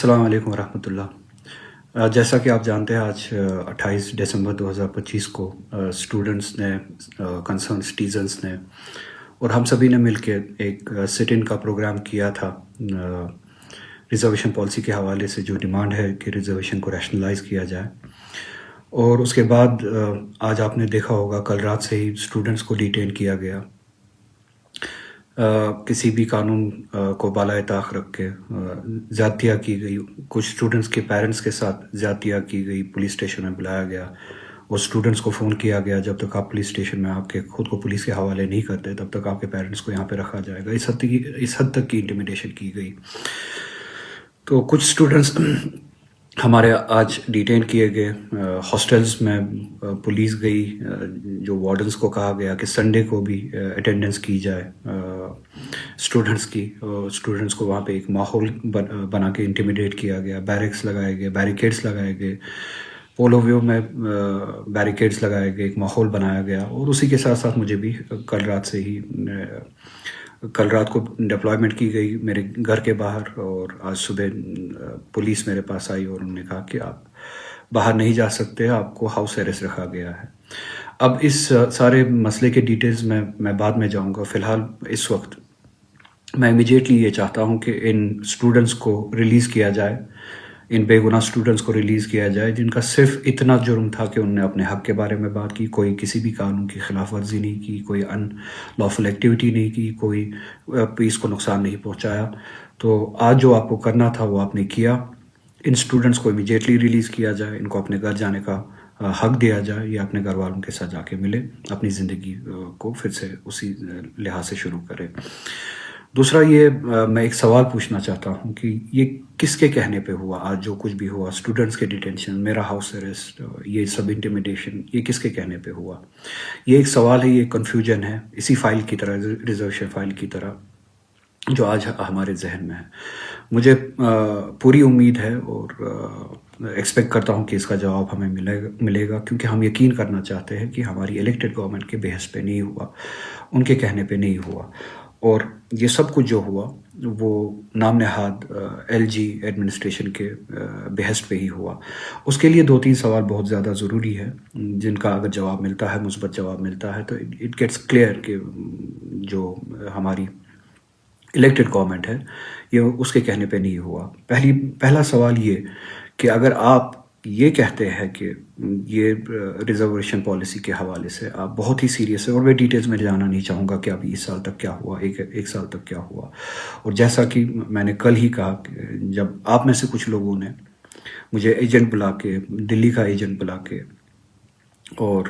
السلام علیکم ورحمۃ اللہ۔ جیسا کہ آپ جانتے ہیں آج 28 دسمبر 2025 کو اسٹوڈنٹس نے کنسرن سٹیزنس نے اور ہم سبھی نے مل کے ایک سٹ ان کا پروگرام کیا تھا ریزرویشن پالیسی کے حوالے سے، جو ڈیمانڈ ہے کہ ریزرویشن کو ریشنلائز کیا جائے۔ اور اس کے بعد آج آپ نے دیکھا ہوگا کل رات سے ہی اسٹوڈنٹس کو ڈیٹین کیا گیا، کسی بھی قانون کو بالائے طاق رکھ کے زیادتیاں کی گئی، کچھ اسٹوڈنٹس کے پیرنٹس کے ساتھ زیادتیاں کی گئی، پولیس اسٹیشن میں بلایا گیا اور اسٹوڈنٹس کو فون کیا گیا جب تک آپ پولیس اسٹیشن میں آپ کے خود کو پولیس کے حوالے نہیں کرتے تب تک آپ کے پیرنٹس کو یہاں پہ رکھا جائے گا۔ اس حد تک کی انٹیمیڈیشن کی گئی۔ تو کچھ اسٹوڈنٹس ہمارے آج ڈیٹین کیے گئے، ہاسٹلز میں پولیس گئی، جو وارڈنس کو کہا گیا کہ سنڈے کو بھی اٹینڈنس کی جائے اسٹوڈنٹس کی، اور اسٹوڈنٹس کو وہاں پہ ایک ماحول بنا کے انٹیمیڈیٹ کیا گیا، بیرکس لگائے گئے، بیریکیڈس لگائے گئے، پولو ویو میں بیریکیڈس لگائے گئے، ایک ماحول بنایا گیا۔ اور اسی کے ساتھ ساتھ مجھے بھی کل رات کو ڈپلائمنٹ کی گئی میرے گھر کے باہر، اور آج صبح پولیس میرے پاس آئی اور انہوں نے کہا کہ آپ باہر نہیں جا سکتے، آپ کو ہاؤس اریسٹ رکھا گیا ہے۔ اب اس سارے مسئلے کے ڈیٹیلز میں بعد میں جاؤں گا۔ فی الحال اس وقت میں امیجیٹلی یہ چاہتا ہوں کہ ان اسٹوڈنٹس کو ریلیز کیا جائے، ان بے گناہ اسٹوڈنٹس کو ریلیز کیا جائے جن کا صرف اتنا جرم تھا کہ انہوں نے اپنے حق کے بارے میں بات کی، کوئی کسی بھی قانون کی خلاف ورزی نہیں کی، کوئی ان لافل ایکٹیویٹی نہیں کی، کوئی پیس کو نقصان نہیں پہنچایا۔ تو آج جو آپ کو کرنا تھا وہ آپ نے کیا۔ ان اسٹوڈنٹس کو امیجیٹلی ریلیز کیا جائے، ان کو اپنے گھر جانے کا حق دیا جائے، یا اپنے گھر والوں کے ساتھ جا کے ملے، اپنی زندگی کو پھر سے اسی لحاظ سے شروع کرے۔ دوسرا یہ میں ایک سوال پوچھنا چاہتا ہوں کہ یہ کس کے کہنے پہ ہوا؟ آج جو کچھ بھی ہوا، اسٹوڈنٹس کے ڈیٹینشن، میرا ہاؤس اریسٹ، یہ سب انٹیمیڈیشن، یہ کس کے کہنے پہ ہوا؟ یہ ایک سوال ہے، یہ کنفیوژن ہے، اسی فائل کی طرح، ریزرویشن فائل کی طرح جو آج ہمارے ذہن میں ہے۔ مجھے پوری امید ہے اور ایکسپیکٹ کرتا ہوں کہ اس کا جواب ہمیں ملے گا، کیونکہ ہم یقین کرنا چاہتے ہیں کہ ہماری الیکٹڈ گورنمنٹ کے بحث پہ نہیں ہوا، ان کے کہنے پہ نہیں ہوا، اور یہ سب کچھ جو ہوا وہ نام نہاد ایل جی ایڈمنسٹریشن کے بحث پہ ہی ہوا۔ اس کے لیے 2-3 سوال بہت زیادہ ضروری ہے، جن کا اگر جواب ملتا ہے، مثبت جواب ملتا ہے، تو اٹ گیٹس کلیئر کہ جو ہماری الیکٹڈ گورنمنٹ ہے یہ اس کے کہنے پہ نہیں ہوا۔ پہلا سوال یہ کہ اگر آپ یہ کہتے ہیں کہ یہ ریزرویشن پالیسی کے حوالے سے آپ بہت ہی سیریس ہے، اور میں ڈیٹیلز میں جانا نہیں چاہوں گا کہ ابھی اس سال تک کیا ہوا، ایک سال تک کیا ہوا، اور جیسا کہ میں نے کل ہی کہا کہ جب آپ میں سے کچھ لوگوں نے مجھے ایجنٹ بلا کے، دلی کا ایجنٹ بلا کے، اور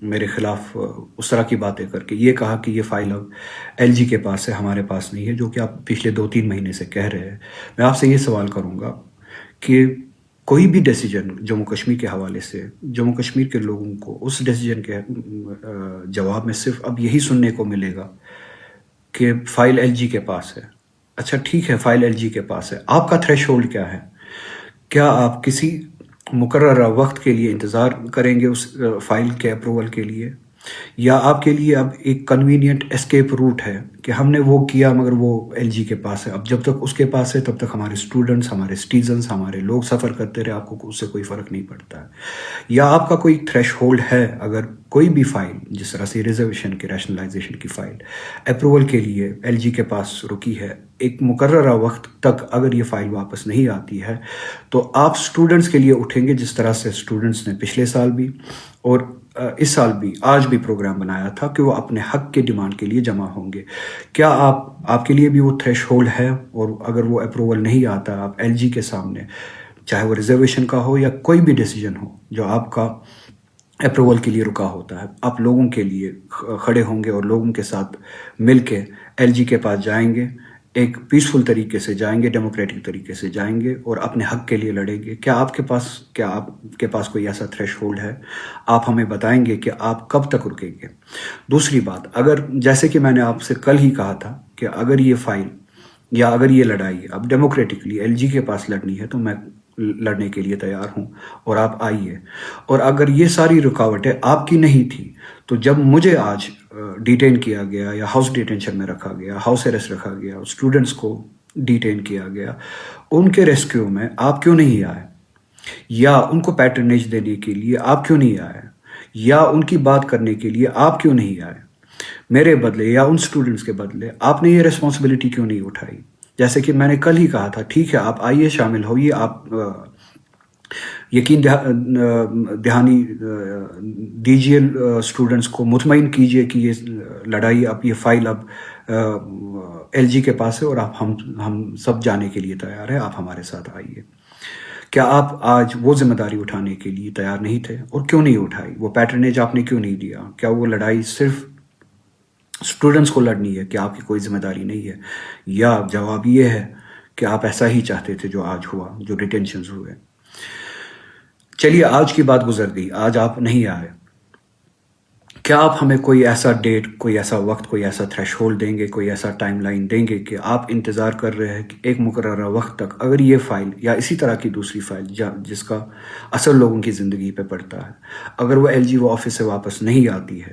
میرے خلاف اس طرح کی باتیں کر کے یہ کہا کہ یہ فائل اب ایل جی کے پاس ہے، ہمارے پاس نہیں ہے، جو کہ آپ پچھلے 2-3 مہینے سے کہہ رہے ہیں، میں آپ سے یہ سوال کروں گا کہ کوئی بھی ڈیسیجن جموں کشمیر کے حوالے سے، جموں کشمیر کے لوگوں کو اس ڈیسیجن کے جواب میں صرف اب یہی سننے کو ملے گا کہ فائل ایل جی کے پاس ہے۔ اچھا ٹھیک ہے، فائل ایل جی کے پاس ہے، آپ کا تھریش ہولڈ کیا ہے؟ کیا آپ کسی مقررہ وقت کے لیے انتظار کریں گے اس فائل کے اپروول کے لیے، یا آپ کے لیے اب ایک کنوینئنٹ اسکیپ روٹ ہے کہ ہم نے وہ کیا مگر وہ ایل جی کے پاس ہے، اب جب تک اس کے پاس ہے تب تک ہمارے اسٹوڈنٹس، ہمارے سٹیزنس، ہمارے لوگ سفر کرتے رہے، آپ کو اس سے کوئی فرق نہیں پڑتا ہے؟ یا آپ کا کوئی تھریش ہولڈ ہے، اگر کوئی بھی فائل جس طرح سے ریزرویشن کے ریشنلائزیشن کی فائل اپروول کے لیے ایل جی کے پاس رکی ہے، ایک مقررہ وقت تک اگر یہ فائل واپس نہیں آتی ہے تو آپ اسٹوڈنٹس کے لیے اٹھیں گے، جس طرح سے اسٹوڈنٹس نے پچھلے سال بھی اور اس سال بھی، آج بھی پروگرام بنایا تھا کہ وہ اپنے حق کے ڈیمانڈ کے لیے جمع ہوں گے؟ کیا آپ کے لیے بھی وہ تھریش ہولڈ ہے؟ اور اگر وہ اپروول نہیں آتا، آپ ایل جی کے سامنے، چاہے وہ ریزرویشن کا ہو یا کوئی بھی ڈیسیجن ہو جو آپ کا اپروول کے لیے رکا ہوتا ہے، آپ لوگوں کے لیے کھڑے ہوں گے اور لوگوں کے ساتھ مل کے ایل جی کے پاس جائیں گے، ایک پیسفل طریقے سے جائیں گے، ڈیموکریٹک طریقے سے جائیں گے اور اپنے حق کے لیے لڑیں گے؟ کیا آپ کے پاس کوئی ایسا تھریش ہولڈ ہے؟ آپ ہمیں بتائیں گے کہ آپ کب تک رکیں گے؟ دوسری بات، اگر جیسے کہ میں نے آپ سے کل ہی کہا تھا کہ اگر یہ فائل یا اگر یہ لڑائی اب ڈیموکریٹکلی ایل جی کے پاس لڑنی ہے تو میں لڑنے کے لیے تیار ہوں، اور آپ آئیے۔ اور اگر یہ ساری رکاوٹیں آپ کی نہیں تھی تو جب مجھے آج ڈیٹین کیا گیا یا ہاؤس ڈیٹینشن میں رکھا گیا، ہاؤس اریسٹ رکھا گیا، اسٹوڈنٹس کو ڈیٹین کیا گیا، ان کے ریسکیو میں آپ کیوں نہیں آئے؟ یا ان کو پیٹرنیج دینے کے لیے آپ کیوں نہیں آئے؟ یا ان کی بات کرنے کے لیے آپ کیوں نہیں آئے؟ میرے بدلے یا ان سٹوڈنٹس کے بدلے آپ نے یہ ریسپانسبلٹی کیوں نہیں اٹھائی؟ جیسے کہ میں نے کل ہی کہا تھا، ٹھیک ہے آپ آئیے، شامل ہوئیے، آپ یقین دہانی دیجیے اسٹوڈنٹس کو، مطمئن کیجیے کہ یہ لڑائی اب، یہ فائل اب ایل جی کے پاس ہے اور آپ ہم سب جانے کے لیے تیار ہے، آپ ہمارے ساتھ آئیے۔ کیا آپ آج وہ ذمہ داری اٹھانے کے لیے تیار نہیں تھے؟ اور کیوں نہیں اٹھائی؟ وہ پیٹرنیج آپ نے کیوں نہیں دیا؟ کیا وہ لڑائی صرف اسٹوڈنٹس کو لڑنی ہے کہ آپ کی کوئی ذمہ داری نہیں ہے؟ یا جواب یہ ہے کہ آپ ایسا ہی چاہتے تھے جو آج ہوا، جو ڈیٹینشنز ہوئے؟ چلیے آج کی بات گزر گئی، آج آپ نہیں آئے، کیا آپ ہمیں کوئی ایسا ڈیٹ، کوئی ایسا وقت، کوئی ایسا تھریش ہولڈ دیں گے، کوئی ایسا ٹائم لائن دیں گے کہ آپ انتظار کر رہے ہیں کہ ایک مقررہ وقت تک اگر یہ فائل یا اسی طرح کی دوسری فائل جس کا اثر لوگوں کی زندگی پہ پڑتا ہے، اگر وہ ایل جی وہ آفس سے واپس نہیں آتی ہے،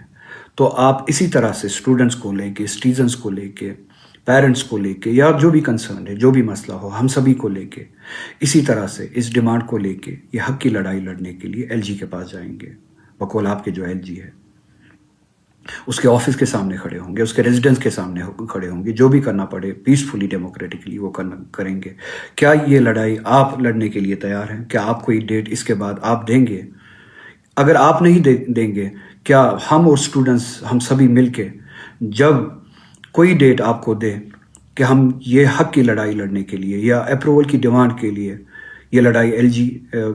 تو آپ اسی طرح سے اسٹوڈنٹس کو لے کے، سٹیزنس کو لے کے، پیرنٹس کو لے کے، یا جو بھی کنسرن ہے، جو بھی مسئلہ ہو، ہم سبھی کو لے کے اسی طرح سے اس ڈیمانڈ کو لے کے یہ حق کی لڑائی لڑنے کے لیے ایل جی کے پاس جائیں گے، بقول آپ کے جو ایل جی ہے، اس کے آفس کے سامنے کھڑے ہوں گے، اس کے ریزیڈنس کے سامنے کھڑے ہوں گے، جو بھی کرنا پڑے پیسفلی، ڈیموکریٹکلی وہ کریں گے۔ کیا یہ لڑائی آپ لڑنے کے لیے تیار ہیں؟ کیا آپ کوئی ڈیٹ اس کے بعد آپ دیں گے؟ اگر آپ نہیں دیں گے، کیا ہم اور اسٹوڈنٹس، ہم سبھی مل کے جب کوئی ڈیٹ آپ کو دے کہ ہم یہ حق کی لڑائی لڑنے کے لیے یا اپروول کی ڈیمانڈ کے لیے یہ لڑائی L G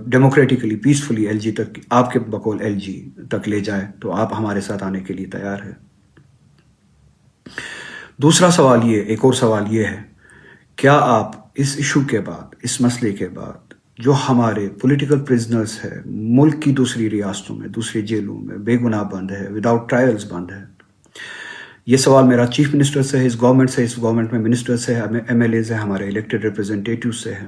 democratically, peacefully L G تک، آپ کے بقول ایل جی تک لے جائے، تو آپ ہمارے ساتھ آنے کے لیے تیار ہے؟ دوسرا سوال یہ، ایک اور سوال یہ ہے، کیا آپ اس ایشو کے بعد، اس مسئلے کے بعد، جو ہمارے پولیٹیکل پرزنرز ہے، ملک کی دوسری ریاستوں میں، دوسری جیلوں میں بے گناہ بند ہے، وداؤٹ ٹرائلز بند ہے، یہ سوال میرا چیف منسٹر سے ہے، اس گورنمنٹ میں منسٹر سے ہے، ایم ایل ایز ہیں، ہمارے الیکٹڈ ریپرزنٹیٹیو سے ہے،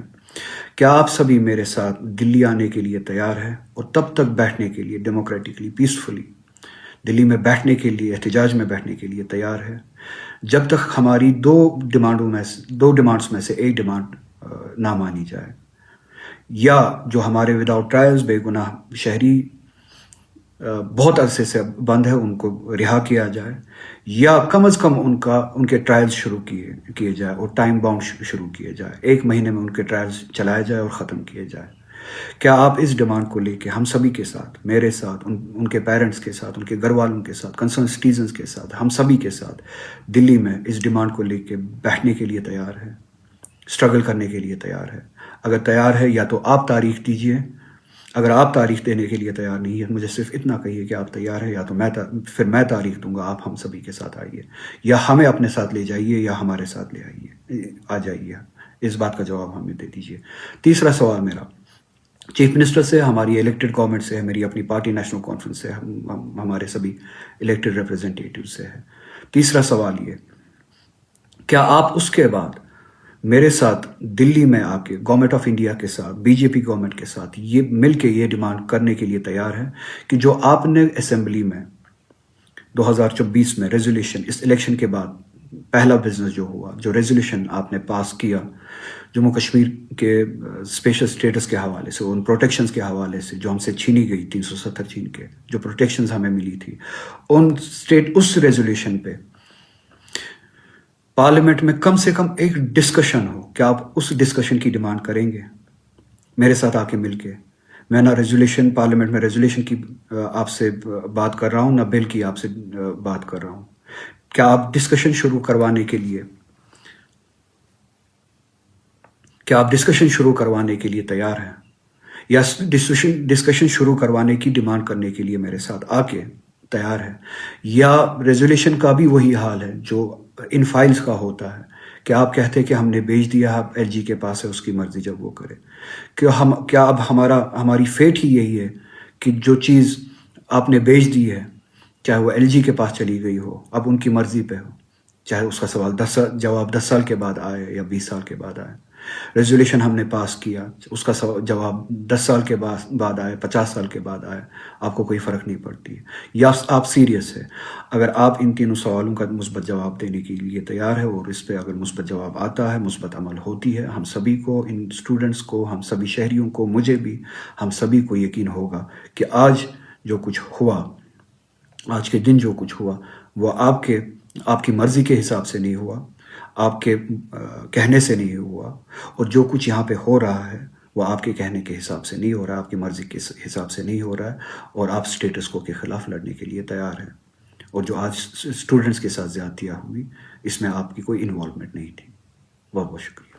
کیا آپ سبھی میرے ساتھ دلی آنے کے لیے تیار ہیں اور تب تک بیٹھنے کے لیے ڈیموکریٹکلی، پیسفلی دلی میں بیٹھنے کے لیے، احتجاج میں بیٹھنے کے لیے تیار ہے، جب تک ہماری دو ڈیمانڈس میں سے ایک ڈیمانڈ نہ مانی جائے، یا جو ہمارے وداؤٹ ٹرائلز بے گناہ شہری بہت عرصے سے بند ہے ان کو رہا کیا جائے، یا کم از کم ان کے ٹرائلز شروع کیے جائے اور ٹائم باؤنڈ شروع کیے جائے، 1 مہینے میں ان کے ٹرائلز چلائے جائے اور ختم کیے جائے۔ کیا آپ اس ڈیمانڈ کو لے کے ہم سبھی کے ساتھ، میرے ساتھ، ان کے پیرنٹس کے ساتھ، ان کے گھر والوں کے ساتھ، کنسرن سٹیزنز کے ساتھ، ہم سبھی کے ساتھ دلی میں اس ڈیمانڈ کو لے کے بیٹھنے کے لیے تیار ہے، اسٹرگل کرنے کے لیے تیار ہے؟ اگر تیار ہے، یا تو آپ تاریخ دیجئے، اگر آپ تاریخ دینے کے لیے تیار نہیں ہے، مجھے صرف اتنا کہیے کہ آپ تیار ہیں، یا تو پھر میں تاریخ دوں گا، آپ ہم سبھی کے ساتھ آئیے، یا ہمیں اپنے ساتھ لے جائیے، یا ہمارے ساتھ لے آ جائیے، اس بات کا جواب ہمیں دے دیجیے۔ تیسرا سوال میرا چیف منسٹر سے، ہماری الیکٹڈ گورنمنٹ سے ہے، میری اپنی پارٹی نیشنل کانفرنس سے، ہمارے سبھی الیکٹڈ ریپرزنٹیٹیو سے ہے۔ تیسرا سوال یہ، کیا آپ اس کے بعد میرے ساتھ دلی میں آ کے گورنمنٹ آف انڈیا کے ساتھ، بی جے پی گورنمنٹ کے ساتھ یہ مل کے یہ ڈیمانڈ کرنے کے لیے تیار ہے کہ جو آپ نے اسمبلی میں 2024 میں ریزولوشن، اس الیکشن کے بعد پہلا بزنس جو ہوا، جو ریزولوشن آپ نے پاس کیا جموں کشمیر کے اسپیشل اسٹیٹس کے حوالے سے، ان پروٹیکشنز کے حوالے سے جو ہم سے چھینی گئی، 370 چھین کے جو پروٹیکشنز ہمیں ملی تھی، اس ریزولوشن پہ پارلیمنٹ میں کم سے کم ایک ڈسکشن ہو، کیا آپ اس ڈسکشن کی ڈیمانڈ کریں گے میرے ساتھ آ کے مل کے؟ میں نہ ریزولوشن، پارلیمنٹ میں ریزولوشن کی آپ سے بات کر رہا ہوں، نہ بل کی آپ سے بات کر رہا ہوں۔ کیا آپ ڈسکشن شروع کروانے کے لیے تیار ہیں، یا ڈسکشن شروع کروانے کی ڈیمانڈ کرنے کے لیے میرے ساتھ آ کے تیار ہے؟ یا ریزولوشن کا بھی وہی حال ہے جو ان فائلز کا ہوتا ہے کہ آپ کہتے ہیں کہ ہم نے بھیج دیا، اب ایل جی کے پاس ہے، اس کی مرضی جب وہ کرے؟ کیا اب ہماری فیٹ ہی یہی ہے کہ جو چیز آپ نے بھیج دی ہے، چاہے وہ ایل جی کے پاس چلی گئی ہو، اب ان کی مرضی پہ ہو، چاہے اس کا جواب 10 سال کے بعد آئے یا 20 سال کے بعد آئے؟ ریزولیوشن ہم نے پاس کیا، اس کا جواب 10 سال کے بعد آئے، 50 سال کے بعد آئے، آپ کو کوئی فرق نہیں پڑتی ہے، یا آپ سیریس ہے۔ اگر آپ ان تینوں سوالوں کا مثبت جواب دینے کے لیے تیار ہے اور اس پہ اگر مثبت جواب آتا ہے، مثبت عمل ہوتی ہے، ہم سبھی کو، ان اسٹوڈنٹس کو، ہم سبھی شہریوں کو، مجھے بھی، ہم سبھی کو یقین ہوگا کہ آج جو کچھ ہوا، آج کے دن جو کچھ ہوا، وہ آپ کی مرضی کے حساب سے نہیں ہوا، آپ کے کہنے سے نہیں ہوا، اور جو کچھ یہاں پہ ہو رہا ہے وہ آپ کے کہنے کے حساب سے نہیں ہو رہا، آپ کی مرضی کے حساب سے نہیں ہو رہا ہے، اور آپ اسٹیٹس کو کے خلاف لڑنے کے لیے تیار ہیں۔ اور جو آج اسٹوڈنٹس کے ساتھ زیادتیاں ہوئی، اس میں آپ کی کوئی انوالومنٹ نہیں تھی۔ بہت بہت شکریہ۔